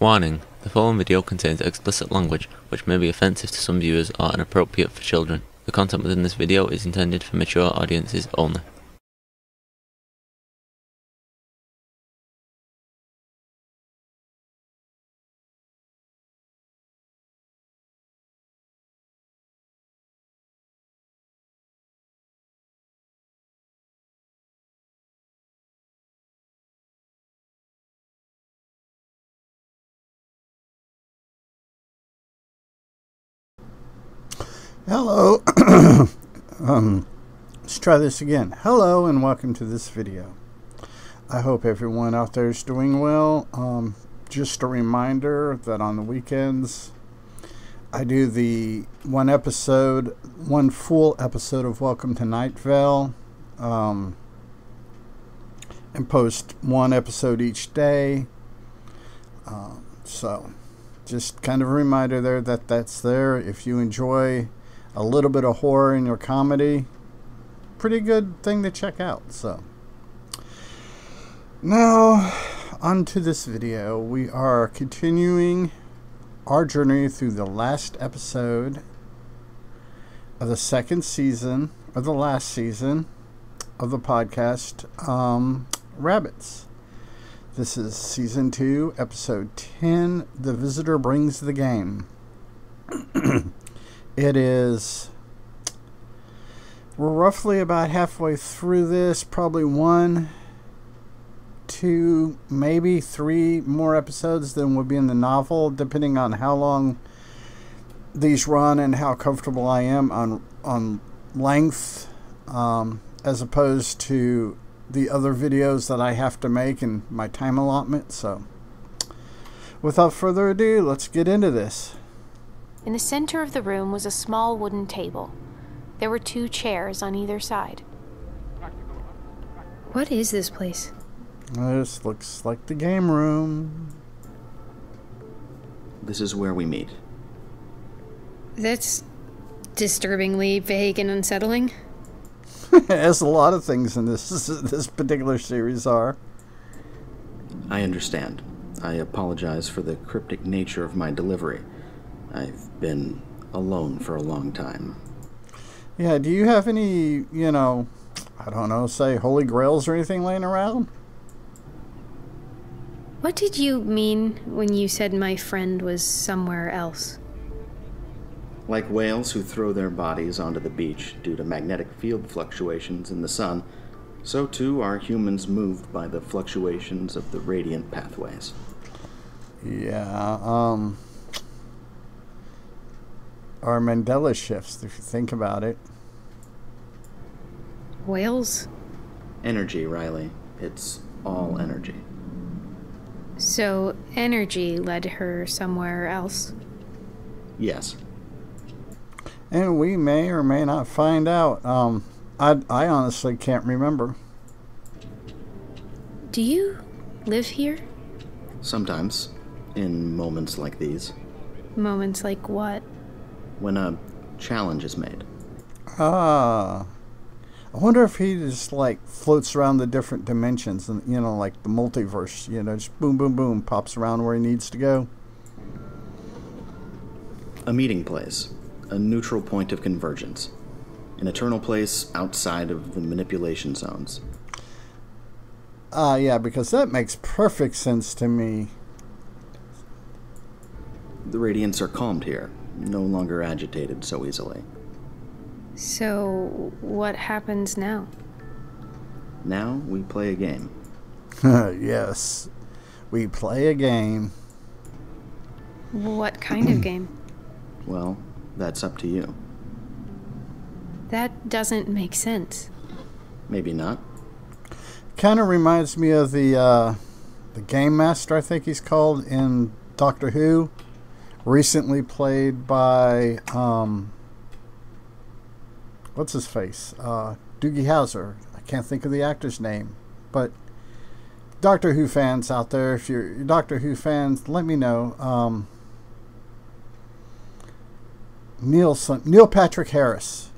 Warning: the following video contains explicit language which may be offensive to some viewers or inappropriate for children. The content within this video is intended for mature audiences only. Hello, let's try this again. Hello and welcome to this video. I hope everyone out there is doing well. Just a reminder that on the weekends I do the one full episode of Welcome to Night Vale, and post one episode each day. So just kind of a reminder there that that's there. If you enjoy a little bit of horror in your comedy, pretty good thing to check out. So now on to this video. We are continuing our journey through the last episode of the second season, or the last season of the podcast, Rabbits. This is season 2, episode 10, The Visitor Brings the Game. We're roughly about halfway through this, probably 1, 2, maybe 3 more episodes than would be in the novel, depending on how long these run and how comfortable I am on length, as opposed to the other videos that I have to make in my time allotment. So without further ado, let's get into this. In the center of the room was a small wooden table. There were 2 chairs on either side. What is this place? This looks like the game room. This is where we meet. That's disturbingly vague and unsettling. As a lot of things in this particular series are. I understand. I apologize for the cryptic nature of my delivery. I've been alone for a long time. Yeah, do you have any, I don't know, say holy grails or anything laying around? What did you mean when you said my friend was somewhere else? Like whales who throw their bodies onto the beach due to magnetic field fluctuations in the sun, so too are humans moved by the fluctuations of the radiant pathways. Yeah, or Mandela shifts, if you think about it. Whales? Energy, Riley. It's all energy. So energy led her somewhere else? Yes. And we may or may not find out. I honestly can't remember. Do you live here? Sometimes, in moments like these. Moments like what? When a challenge is made. I wonder if he just floats around the different dimensions and, like the multiverse, just boom, boom, boom, pops around where he needs to go. A meeting place. A neutral point of convergence. An eternal place outside of the manipulation zones. Yeah, because that makes perfect sense to me. The radiants are calmed here, no longer agitated so easily. So, what happens now? Now we play a game. Yes, we play a game. What kind of game? Well, that's up to you. That doesn't make sense. Maybe not. Kind of reminds me of the Game Master, I think he's called, in Doctor Who. Recently played by, what's his face? Doogie Howser. I can't think of the actor's name. But Doctor Who fans out there, if you're Doctor Who fans, let me know. Neil Patrick Harris.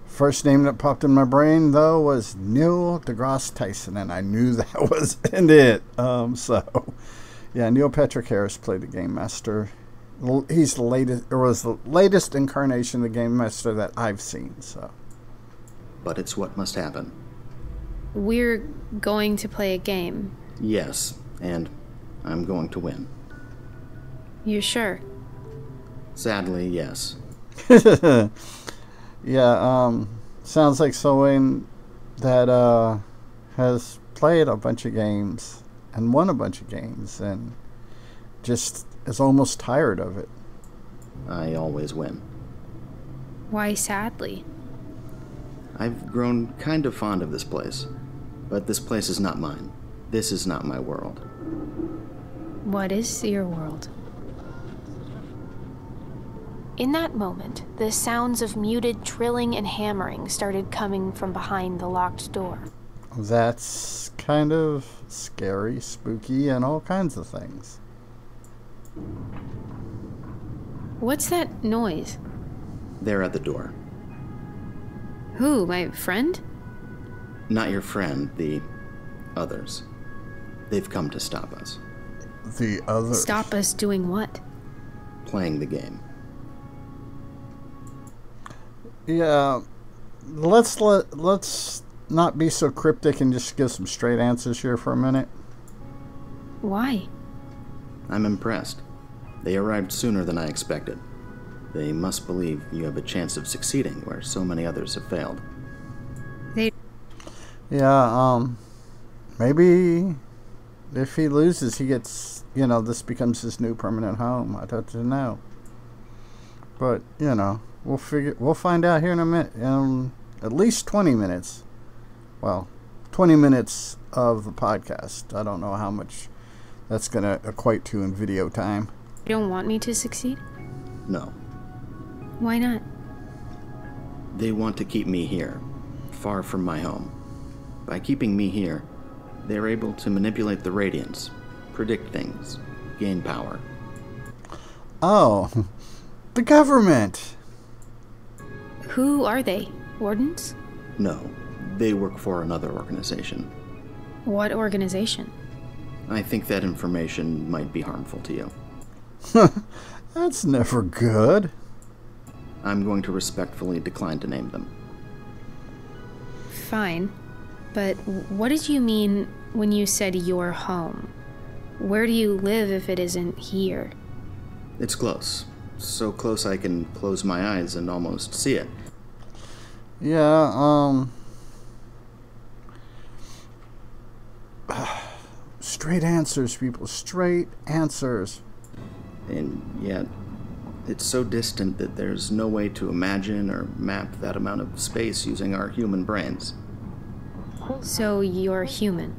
First name that popped in my brain, though, was Neil deGrasse Tyson, and I knew that wasn't it. So, Yeah, Neil Patrick Harris played the Game Master. He's the latest, or was the latest incarnation of the Game Master that I've seen. So, But it's what must happen. We're going to play a game. Yes, and I'm going to win. You're sure? Sadly, yes. Yeah, sounds like someone that has played a bunch of games and won a bunch of games and just is almost tired of it. I always win. Why sadly? I've grown kind of fond of this place, but this place is not mine. This is not my world. What is your world? In that moment, the sounds of muted drilling and hammering started coming from behind the locked door. That's kind of scary, spooky, and all kinds of things. What's that noise? They're at the door. Who, my friend? Not your friend, the others. They've come to stop us. The other. Stop us doing what? Playing the game. Yeah, let's not be so cryptic and just give some straight answers here for a minute. Why? I'm impressed. They arrived sooner than I expected. They must believe you have a chance of succeeding where so many others have failed. Yeah, maybe if he loses, he gets, this becomes his new permanent home. I don't know. But, we'll find out here in a minute, at least 20 minutes. Well, 20 minutes of the podcast. I don't know how much that's going to equate to in video time. You don't want me to succeed? No. Why not? They want to keep me here, far from my home. By keeping me here, they're able to manipulate the Radiants, predict things, gain power. Oh, the government! Who are they? Wardens? No, they work for another organization. What organization? I think that information might be harmful to you. That's never good. I'm going to respectfully decline to name them. Fine. But what did you mean when you said your home? Where do you live if it isn't here? It's close. So close I can close my eyes and almost see it. Yeah, straight answers, people. Straight answers. And yet, it's so distant that there's no way to imagine or map that amount of space using our human brains. So you're human?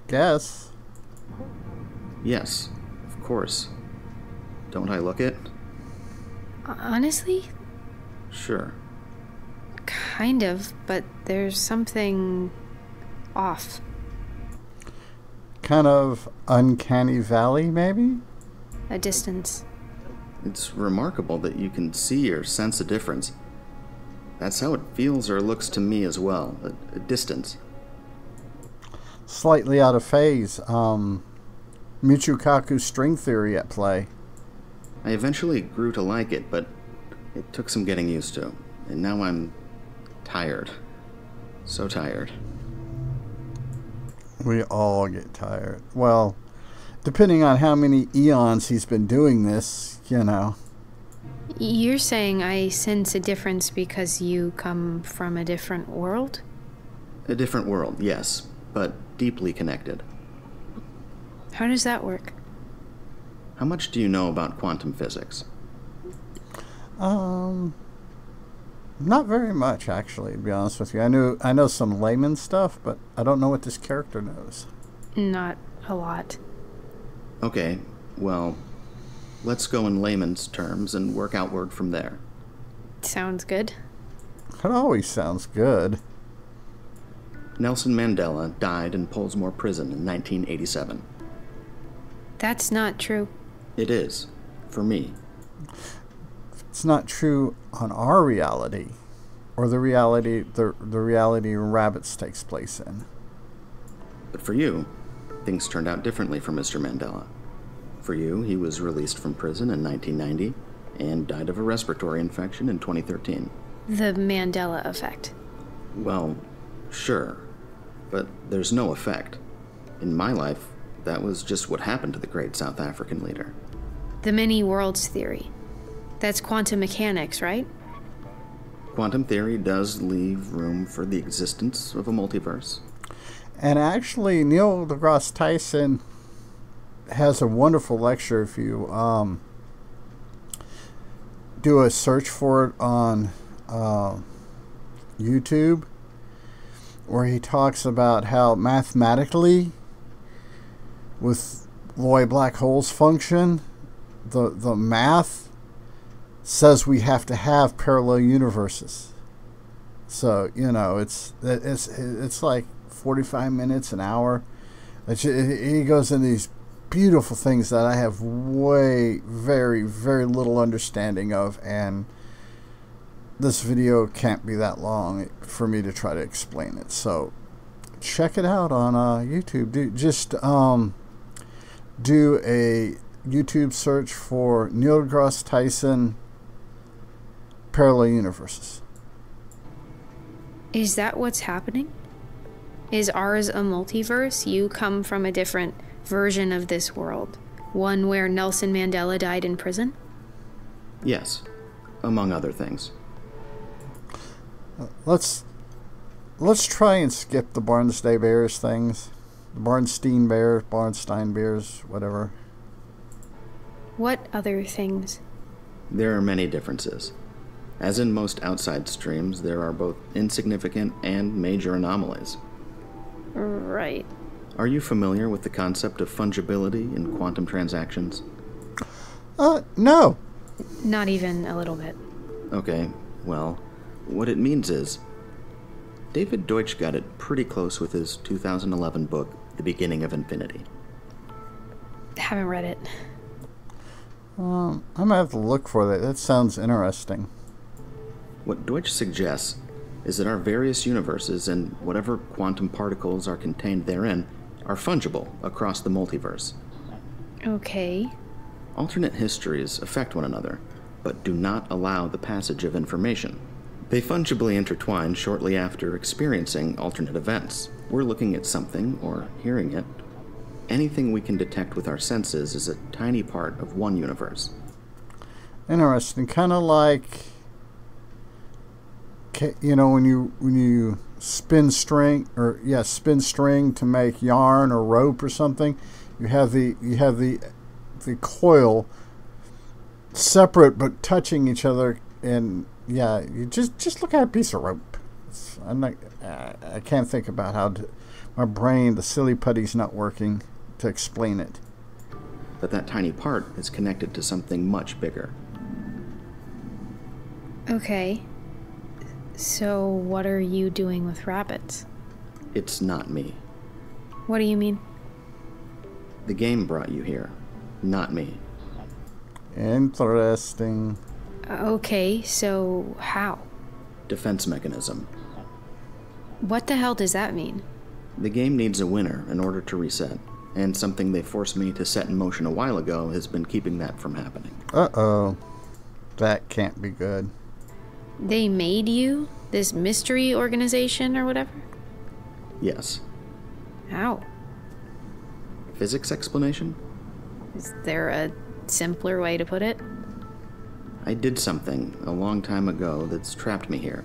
Guess. Yes, of course. Don't I look it? Honestly? Sure. Kind of, but there's something off. Kind of uncanny valley, maybe? A distance. It's remarkable that you can see or sense a difference. That's how it feels or looks to me as well, a distance. Slightly out of phase. Michikaku string theory at play. I eventually grew to like it, but it took some getting used to. And now I'm tired. So tired. We all get tired. Well, depending on how many eons he's been doing this, You're saying I sense a difference because you come from a different world? A different world, yes, but deeply connected. How does that work? How much do you know about quantum physics? Not very much, actually, to be honest with you. I know some layman stuff, but I don't know what this character knows. Not a lot. Okay, well, let's go in layman's terms and work outward from there. Sounds good. It always sounds good. Nelson Mandela died in Pollsmoor Prison in 1987. That's not true. It is, for me. It's not true on our reality, or the reality Rabbits takes place in. But for you, things turned out differently for Mr. Mandela. For you, he was released from prison in 1990 and died of a respiratory infection in 2013. The Mandela effect. Well, sure, but there's no effect. In my life, that was just what happened to the great South African leader. The many worlds theory. That's quantum mechanics, right? Quantum theory does leave room for the existence of a multiverse. And actually, Neil deGrasse Tyson has a wonderful lecture. If you do a search for it on YouTube, where he talks about how mathematically, with the way black holes function, the math says we have to have parallel universes. So, you know, it's like 45 minutes, an hour. He goes into these beautiful things that I have very little understanding of, and this video can't be that long for me to try to explain it. So check it out on YouTube. Do a YouTube search for Neil deGrasse Tyson parallel universes. Is that what's happening? Is ours a multiverse? You come from a different version of this world, one where Nelson Mandela died in prison? Yes, among other things. Let's try and skip the Barnstable Bears things. The Barnstein Bears, whatever. What other things? There are many differences. As in most outside streams, there are both insignificant and major anomalies. Right. Are you familiar with the concept of fungibility in quantum transactions? No. Not even a little bit. Okay, well, what it means is, David Deutsch got it pretty close with his 2011 book, The Beginning of Infinity. Haven't read it. I'm gonna have to look for that. That sounds interesting. What Deutsch suggests is that our various universes and whatever quantum particles are contained therein are fungible across the multiverse. Okay. Alternate histories affect one another, but do not allow the passage of information. They fungibly intertwine shortly after experiencing alternate events. We're looking at something, or hearing it. Anything we can detect with our senses is a tiny part of one universe. Interesting. Kind of like, you know, when you spin string to make yarn or rope or something, you have the coil separate but touching each other, and yeah, you just look at a piece of rope. I can't think about how my brain, the silly putty's not working to explain it. But that tiny part is connected to something much bigger. Okay. So what are you doing with rabbits? It's not me. What do you mean? The game brought you here, not me. Interesting. Okay, so how? Defense mechanism. What the hell does that mean? The game needs a winner in order to reset, and something they forced me to set in motion a while ago has been keeping that from happening. Uh-oh. That can't be good. They made you? This mystery organization or whatever? Yes. How? Physics explanation? Is there a simpler way to put it? I did something a long time ago that's trapped me here.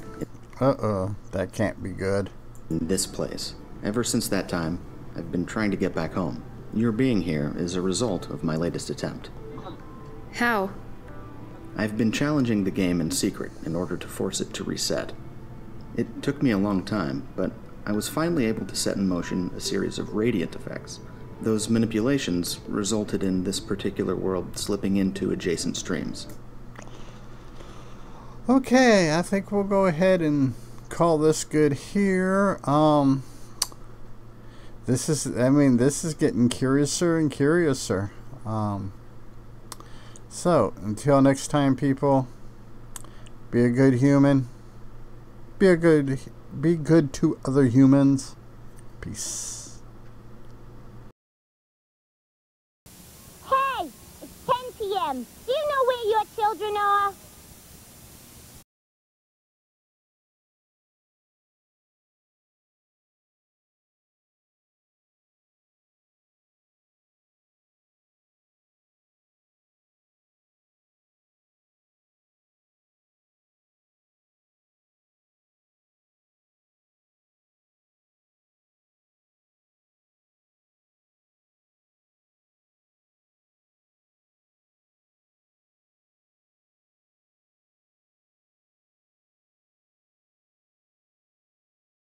Uh-oh. That can't be good. In this place. Ever since that time, I've been trying to get back home. Your being here is a result of my latest attempt. How? I've been challenging the game in secret in order to force it to reset. It took me a long time, but I was finally able to set in motion a series of radiant effects. Those manipulations resulted in this particular world slipping into adjacent streams. Okay, I think we'll go ahead and call this good here. This is getting curiouser and curiouser. So, until next time, people, be a good human. Be good to other humans. Peace. p.m. Do you know where your children are?